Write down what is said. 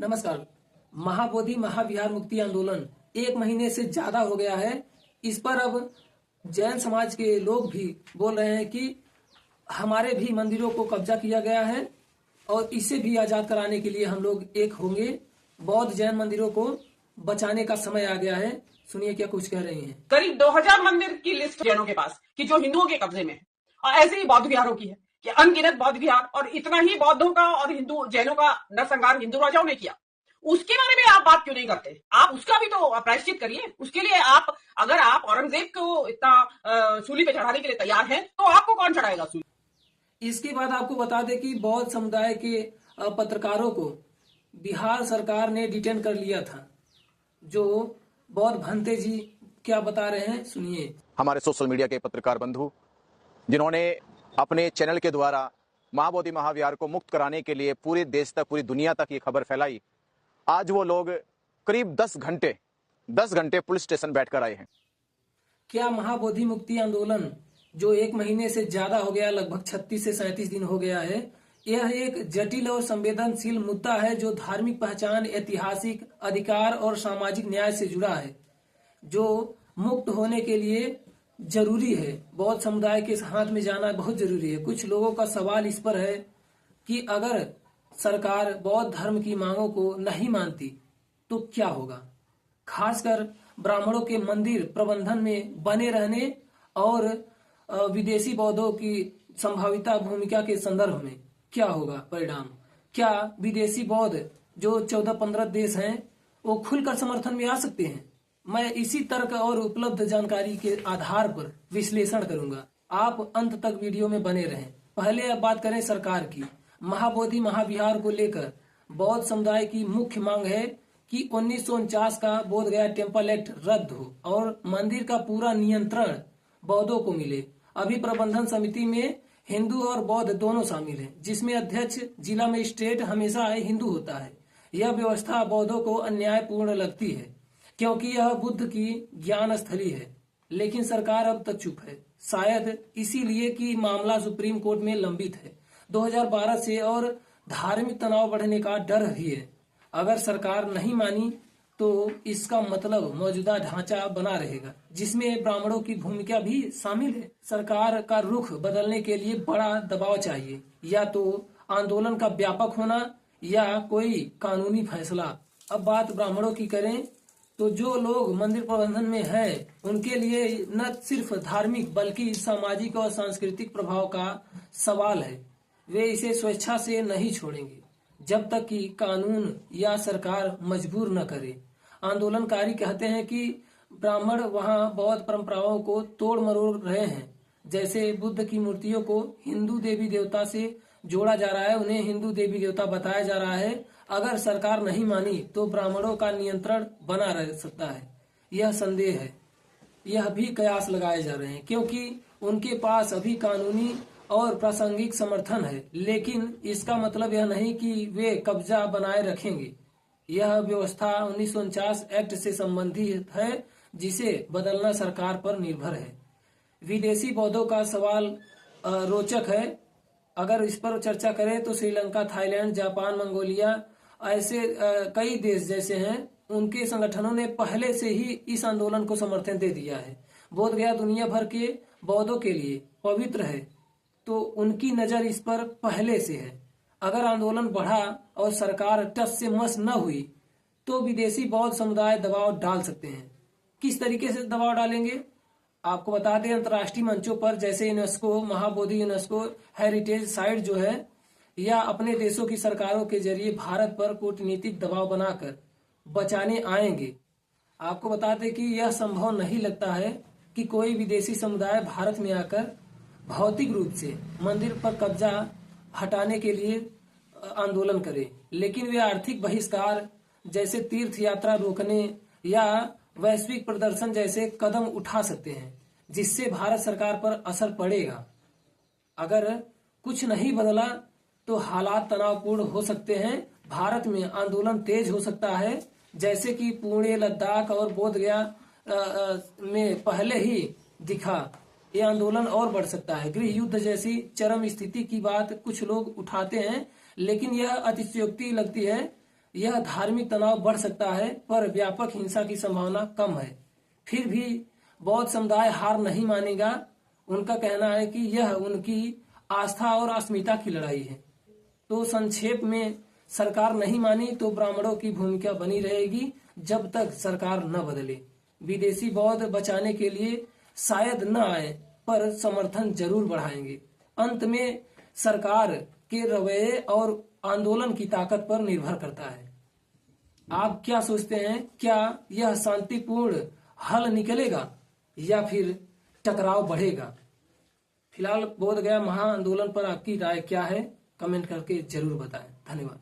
नमस्कार। महाबोधि महाविहार मुक्ति आंदोलन 1 महीने से ज्यादा हो गया है। इस पर अब जैन समाज के लोग भी बोल रहे हैं कि हमारे भी मंदिरों को कब्जा किया गया है और इसे भी आजाद कराने के लिए हम लोग एक होंगे। बौद्ध जैन मंदिरों को बचाने का समय आ गया है। सुनिए क्या कुछ कह रही हैं। करीब 2000 मंदिर की लिस्ट जैनों के पास कि जो हिंदुओं के कब्जे में है, और ऐसे ही बौद्ध विहारों की है कि अनगिनत बौद्ध विहार, और इतना ही बौद्धों का और हिंदू जैनों का नरसंहार हिंदू राजाओं ने किया। उसके बारे में आप बात क्यों नहीं करते? आप उसका भी तो प्रायश्चित करिए। उसके लिए आप, अगर आप औरंगजेब को इतना सूली पे चढ़ाने के लिए तैयार हैं, तो आपको कौन चढ़ाएगा सूली? इसके बाद आपको बता दें कि बौद्ध समुदाय के पत्रकारों को बिहार सरकार ने डिटेन कर लिया था। जो बौद्ध भंते जी क्या बता रहे हैं, सुनिए। हमारे सोशल मीडिया के पत्रकार बंधु जिन्होंने अपने चैनल के द्वारा महाबोधि महाविहार को मुक्त कराने के लिए पूरे देश तक, पूरी दुनिया तक ये खबर फैलाई, आज वो लोग करीब 10 घंटे पुलिस स्टेशन बैठकर आए हैं। क्या महाबोधि मुक्ति आंदोलन जो 1 महीने से ज्यादा हो गया, लगभग 36 से 37 दिन हो गया है, यह एक जटिल और संवेदनशील मुद्दा है जो धार्मिक पहचान, ऐतिहासिक अधिकार और सामाजिक न्याय से जुड़ा है, जो मुक्त होने के लिए जरूरी है। बौद्ध समुदाय के हाथ में जाना बहुत जरूरी है। कुछ लोगों का सवाल इस पर है कि अगर सरकार बौद्ध धर्म की मांगों को नहीं मानती तो क्या होगा, खासकर ब्राह्मणों के मंदिर प्रबंधन में बने रहने और विदेशी बौद्धों की संभावित भूमिका के संदर्भ में क्या होगा परिणाम। क्या विदेशी बौद्ध जो 14-15 देश हैं वो खुलकर समर्थन में आ सकते हैं? मैं इसी तर्क और उपलब्ध जानकारी के आधार पर विश्लेषण करूंगा। आप अंत तक वीडियो में बने रहें। पहले अब बात करें सरकार की। महाबोधि महाविहार को लेकर बौद्ध समुदाय की मुख्य मांग है कि 1949 का बोध गया टेम्पल एक्ट रद्द हो और मंदिर का पूरा नियंत्रण बौद्धों को मिले। अभी प्रबंधन समिति में हिंदू और बौद्ध दोनों शामिल हैं, जिसमें अध्यक्ष जिला मजिस्ट्रेट हमेशा हिंदू होता है। यह व्यवस्था बौद्धों को अन्यायपूर्ण लगती है क्योंकि यह बुद्ध की ज्ञान स्थली है, लेकिन सरकार अब तक चुप है। शायद इसीलिए कि मामला सुप्रीम कोर्ट में लंबित है 2012 से और धार्मिक तनाव बढ़ने का डर भी है। अगर सरकार नहीं मानी तो इसका मतलब मौजूदा ढांचा बना रहेगा, जिसमें ब्राह्मणों की भूमिका भी शामिल है। सरकार का रुख बदलने के लिए बड़ा दबाव चाहिए, या तो आंदोलन का व्यापक होना या कोई कानूनी फैसला। अब बात ब्राह्मणों की करें तो जो लोग मंदिर प्रबंधन में हैं, उनके लिए न सिर्फ धार्मिक बल्कि सामाजिक और सांस्कृतिक प्रभाव का सवाल है। वे इसे स्वेच्छा से नहीं छोड़ेंगे जब तक कि कानून या सरकार मजबूर न करे। आंदोलनकारी कहते हैं कि ब्राह्मण वहां बौद्ध परंपराओं को तोड़ मरोड़ रहे हैं, जैसे बुद्ध की मूर्तियों को हिंदू देवी देवता से जोड़ा जा रहा है, उन्हें हिंदू देवी देवता बताया जा रहा है। अगर सरकार नहीं मानी तो ब्राह्मणों का नियंत्रण बना रह सकता है, यह संदेह है। यह भी कयास लगाए जा रहे हैं क्योंकि उनके पास अभी कानूनी और प्रासंगिक समर्थन है, लेकिन इसका मतलब यह नहीं कि वे कब्जा बनाए रखेंगे। यह व्यवस्था 1949 एक्ट से संबंधित है, जिसे बदलना सरकार पर निर्भर है। विदेशी बौद्धों का सवाल रोचक है। अगर इस पर चर्चा करें तो श्रीलंका, थाईलैंड, जापान, मंगोलिया ऐसे कई देश जैसे हैं, उनके संगठनों ने पहले से ही इस आंदोलन को समर्थन दे दिया है। बोध गया दुनिया भर के बौद्धों के लिए पवित्र है, तो उनकी नजर इस पर पहले से है। अगर आंदोलन बढ़ा और सरकार टस से मस न हुई तो विदेशी बौद्ध समुदाय दबाव डाल सकते हैं। किस तरीके से दबाव डालेंगे आपको बता दें। अंतर्राष्ट्रीय मंचों पर जैसे UNESCO, Mahabodhi UNESCO heritage site जो है, या अपने देशों की सरकारों के जरिए भारत पर कूटनीतिक दबाव बनाकर बचाने आएंगे। आपको बता दें कि यह संभव नहीं लगता है कि कोई विदेशी समुदाय भारत में आकर भौतिक रूप से मंदिर पर कब्जा हटाने के लिए आंदोलन करे, लेकिन वे आर्थिक बहिष्कार जैसे तीर्थ यात्रा रोकने या वैश्विक प्रदर्शन जैसे कदम उठा सकते हैं, जिससे भारत सरकार पर असर पड़ेगा। अगर कुछ नहीं बदला तो हालात तनावपूर्ण हो सकते हैं। भारत में आंदोलन तेज हो सकता है, जैसे कि पुणे, लद्दाख और बोध गया में पहले ही दिखा। ये आंदोलन और बढ़ सकता है। गृह युद्ध जैसी चरम स्थिति की बात कुछ लोग उठाते हैं, लेकिन यह अतिशयोक्ति लगती है। यह धार्मिक तनाव बढ़ सकता है, पर व्यापक हिंसा की संभावना कम है। फिर भी बौद्ध समुदाय हार नहीं मानेगा। उनका कहना है कि यह उनकी आस्था और अस्मिता की लड़ाई है। तो संक्षेप में, सरकार नहीं मानी तो ब्राह्मणों की भूमिका बनी रहेगी जब तक सरकार न बदले। विदेशी बौद्ध बचाने के लिए शायद न आए, पर समर्थन जरूर बढ़ाएंगे। अंत में सरकार के रवैये और आंदोलन की ताकत पर निर्भर करता है। आप क्या सोचते हैं? क्या यह शांतिपूर्ण हल निकलेगा या फिर टकराव बढ़ेगा? फिलहाल बोधगया महाआंदोलन पर आपकी राय क्या है? कमेंट करके जरूर बताएं। धन्यवाद।